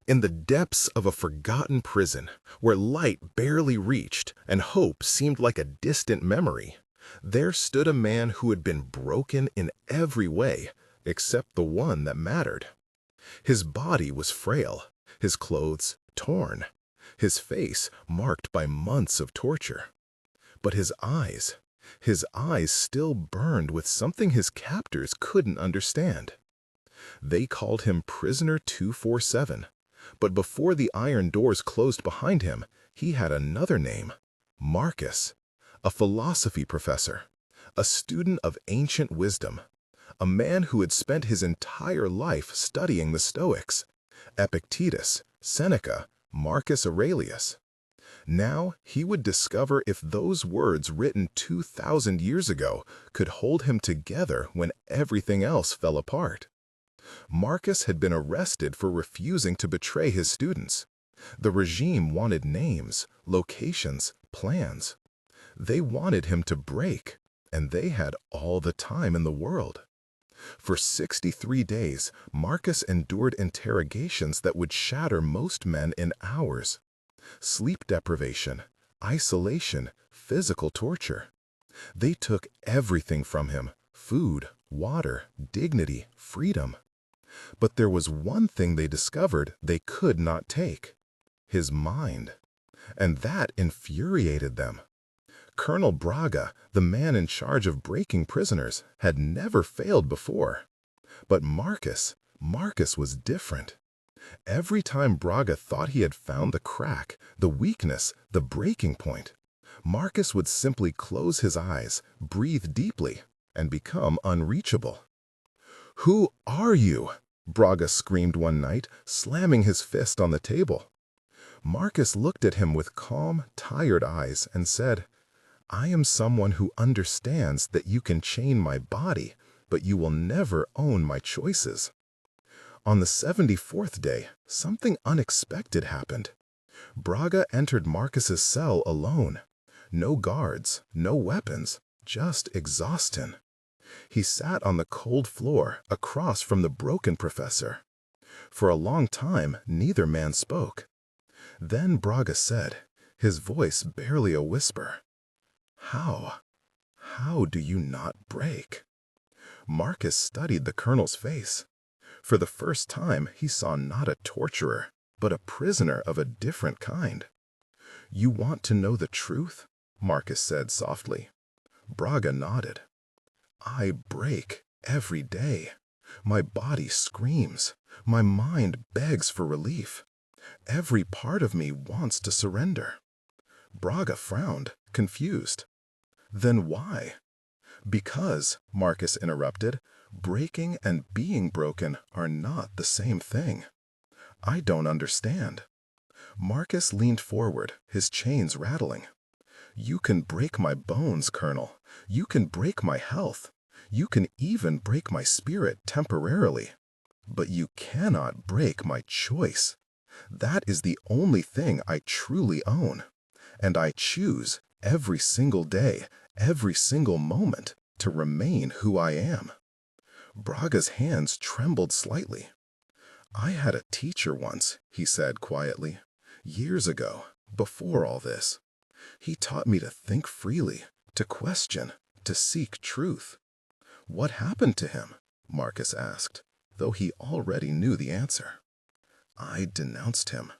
In the depths of a forgotten prison, where light barely reached and hope seemed like a distant memory, there stood a man who had been broken in every way except the one that mattered. His body was frail, his clothes torn, his face marked by months of torture. But his eyes still burned with something his captors couldn't understand. They called him Prisoner 247, but before the iron doors closed behind him, he had another name, Marcus, a philosophy professor, a student of ancient wisdom, a man who had spent his entire life studying the Stoics, Epictetus, Seneca, Marcus Aurelius. Now he would discover if those words written 2,000 years ago could hold him together when everything else fell apart. Marcus had been arrested for refusing to betray his students. The regime wanted names, locations, plans. They wanted him to break, and they had all the time in the world. For 63 days, Marcus endured interrogations that would shatter most men in hours. Sleep deprivation, isolation, physical torture. They took everything from him: food, water, dignity, freedom. But there was one thing they discovered they could not take: his mind. And that infuriated them. Colonel Braga, the man in charge of breaking prisoners, had never failed before. But Marcus was different. Every time Braga thought he had found the crack, the weakness, the breaking point, Marcus would simply close his eyes, breathe deeply, and become unreachable. "Who are you?" Braga screamed one night, slamming his fist on the table. Marcus looked at him with calm, tired eyes and said, "I am someone who understands that you can chain my body, but you will never own my choices." On the 74th day, something unexpected happened. Braga entered Marcus's cell alone. No guards, no weapons, just exhaustion. He sat on the cold floor across from the broken professor. For a long time, neither man spoke. Then Braga said, his voice barely a whisper, How do you not break?" Marcus studied the colonel's face. For the first time, he saw not a torturer, but a prisoner of a different kind. "You want to know the truth?" Marcus said softly. Braga nodded. "I break every day. My body screams. My mind begs for relief. Every part of me wants to surrender." Braga frowned, confused. "Then why?" "Because," Marcus interrupted, "breaking and being broken are not the same thing." "I don't understand." Marcus leaned forward, his chains rattling. "You can break my bones, Colonel. You can break my health. You can even break my spirit temporarily. But you cannot break my choice. That is the only thing I truly own. And I choose every single day, every single moment, to remain who I am." Braga's hands trembled slightly. "I had a teacher once," he said quietly, "years ago, before all this. He taught me to think freely, to question, to seek truth." "What happened to him?" Marcus asked, though he already knew the answer. "I denounced him."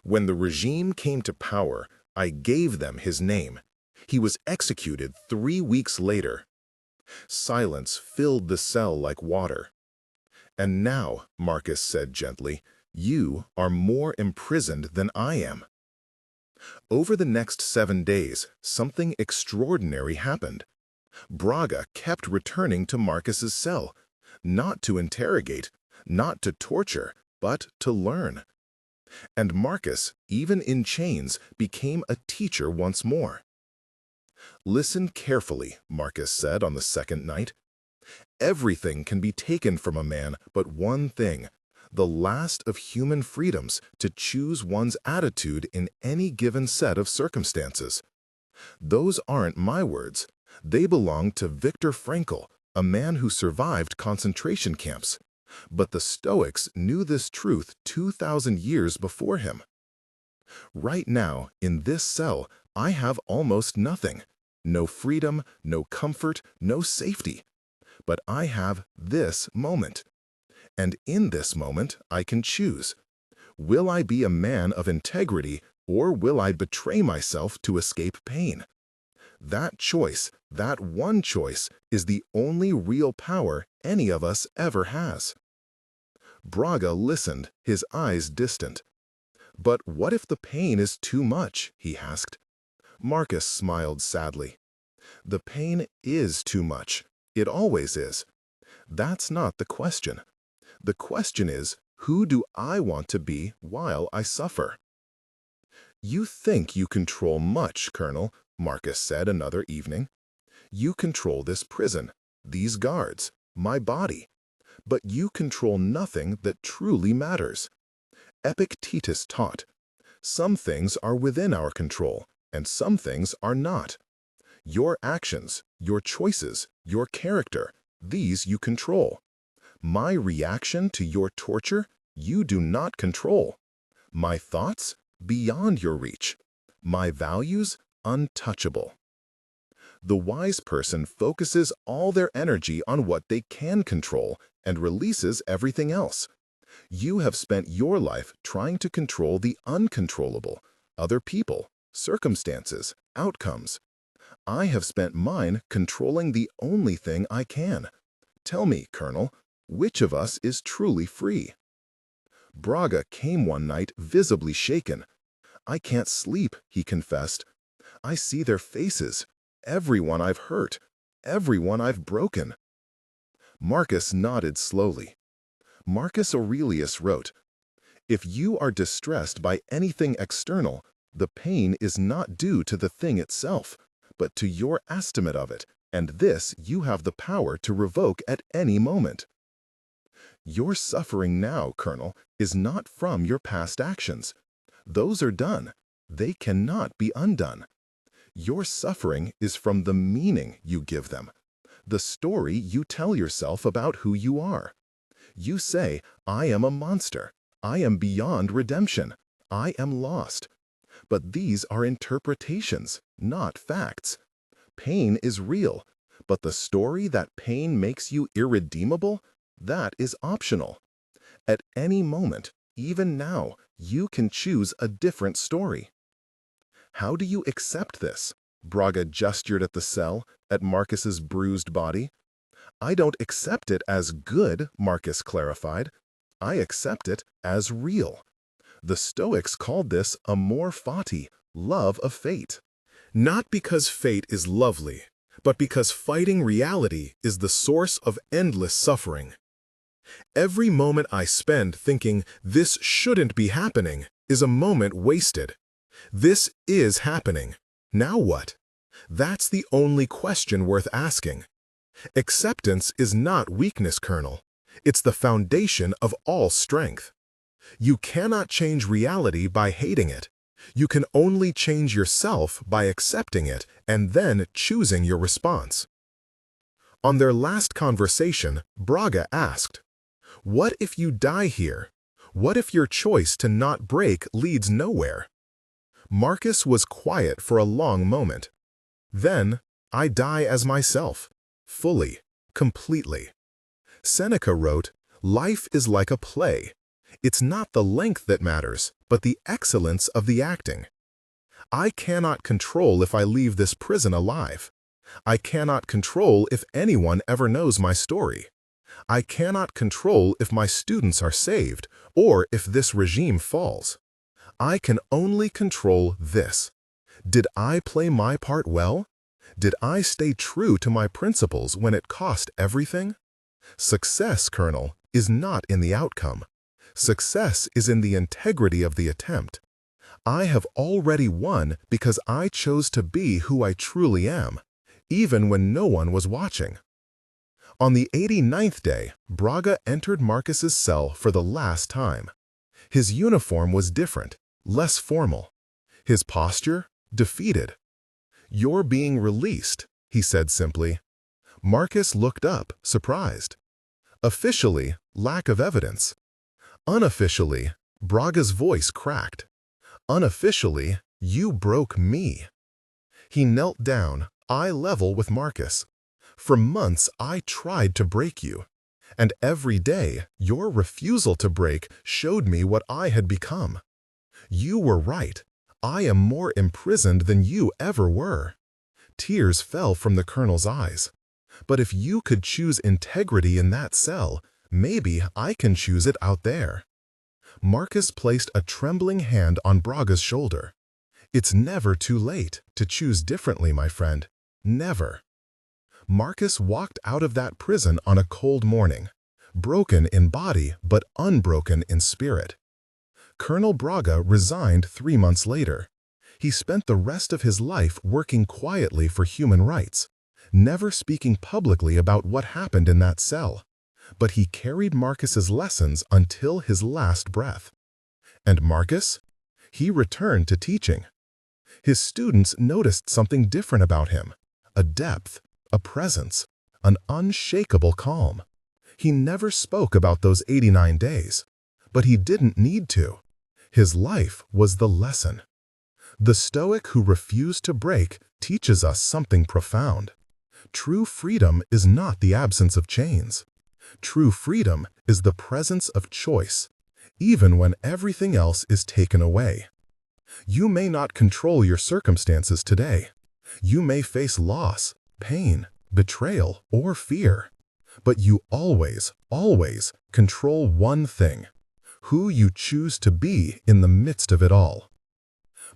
"When the regime came to power, I gave them his name. He was executed 3 weeks later." Silence filled the cell like water. "And now," Marcus said gently, "you are more imprisoned than I am." Over the next 7 days, something extraordinary happened. Braga kept returning to Marcus's cell, not to interrogate, not to torture, but to learn. And Marcus, even in chains, became a teacher once more. "Listen carefully," Marcus said on the second night. "Everything can be taken from a man but one thing, the last of human freedoms, to choose one's attitude in any given set of circumstances. Those aren't my words. They belong to Viktor Frankl, a man who survived concentration camps. But the Stoics knew this truth 2,000 years before him. Right now, in this cell, I have almost nothing. No freedom, no comfort, no safety. But I have this moment. And in this moment, I can choose. Will I be a man of integrity, or will I betray myself to escape pain? That choice, that one choice, is the only real power any of us ever has. Braga listened, his eyes distant. But what if the pain is too much? He asked. Marcus smiled sadly. The pain is too much. It always is. That's not the question. The question is, who do I want to be while I suffer? You think you control much, Colonel, Marcus said another evening. You control this prison, these guards, my body. But you control nothing that truly matters. Epictetus taught, some things are within our control, and some things are not. Your actions, your choices, your character, these you control. My reaction to your torture, you do not control. My thoughts, beyond your reach. My values, untouchable. The wise person focuses all their energy on what they can control and releases everything else. You have spent your life trying to control the uncontrollable, other people, circumstances, outcomes. I have spent mine controlling the only thing I can. Tell me, Colonel, which of us is truly free? Braga came one night visibly shaken. I can't sleep, he confessed. I see their faces, everyone I've hurt, everyone I've broken. Marcus nodded slowly. Marcus Aurelius wrote, if you are distressed by anything external, the pain is not due to the thing itself, but to your estimate of it, and this you have the power to revoke at any moment. Your suffering now, Colonel, is not from your past actions. Those are done. They cannot be undone. Your suffering is from the meaning you give them, the story you tell yourself about who you are. You say, I am a monster. I am beyond redemption. I am lost. But these are interpretations, not facts. Pain is real, but the story that pain makes you irredeemable, that is optional. At any moment, even now, you can choose a different story. How do you accept this? Braga gestured at the cell, at Marcus's bruised body. I don't accept it as good, Marcus clarified. I accept it as real. The Stoics called this amor fati, love of fate. Not because fate is lovely, but because fighting reality is the source of endless suffering. Every moment I spend thinking this shouldn't be happening is a moment wasted. This is happening. Now what? That's the only question worth asking. Acceptance is not weakness, Colonel. It's the foundation of all strength. You cannot change reality by hating it. You can only change yourself by accepting it and then choosing your response. On their last conversation, Braga asked, what if you die here? What if your choice to not break leads nowhere? Marcus was quiet for a long moment. Then, I die as myself, fully, completely. Seneca wrote, life is like a play. It's not the length that matters, but the excellence of the acting. I cannot control if I leave this prison alive. I cannot control if anyone ever knows my story. I cannot control if my students are saved or if this regime falls. I can only control this. Did I play my part well? Did I stay true to my principles when it cost everything? Success, Colonel, is not in the outcome. Success is in the integrity of the attempt. I have already won because I chose to be who I truly am, even when no one was watching. On the 89th day, Braga entered Marcus's cell for the last time. His uniform was different, less formal. His posture, defeated. You're being released, he said simply. Marcus looked up, surprised. Officially, lack of evidence. Unofficially, Braga's voice cracked. Unofficially, you broke me. He knelt down, eye level with Marcus. For months I tried to break you, and every day your refusal to break showed me what I had become. You were right. I am more imprisoned than you ever were. Tears fell from the colonel's eyes. But if you could choose integrity in that cell, maybe I can choose it out there. Marcus placed a trembling hand on Braga's shoulder. It's never too late to choose differently, my friend. Never. Marcus walked out of that prison on a cold morning, broken in body but unbroken in spirit. Colonel Braga resigned 3 months later. He spent the rest of his life working quietly for human rights, never speaking publicly about what happened in that cell. But he carried Marcus's lessons until his last breath. And Marcus? He returned to teaching. His students noticed something different about him, a depth, a presence, an unshakable calm. He never spoke about those 89 days, but he didn't need to. His life was the lesson. The Stoic who refused to break teaches us something profound. True freedom is not the absence of chains. True freedom is the presence of choice, even when everything else is taken away. You may not control your circumstances today. You may face loss, pain, betrayal, or fear. But you always, always control one thing: who you choose to be in the midst of it all.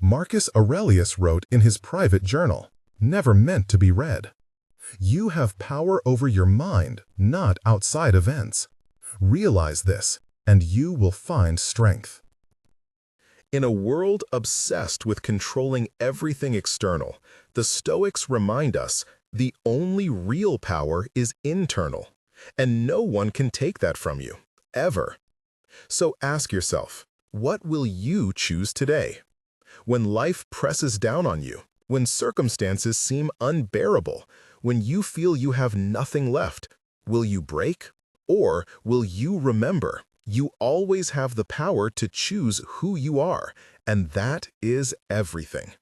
Marcus Aurelius wrote in his private journal, never meant to be read, "You have power over your mind, not outside events. Realize this, and you will find strength." In a world obsessed with controlling everything external, the Stoics remind us the only real power is internal, and no one can take that from you, ever. So ask yourself, what will you choose today? When life presses down on you, when circumstances seem unbearable, when you feel you have nothing left, will you break? Or will you remember you always have the power to choose who you are, and that is everything?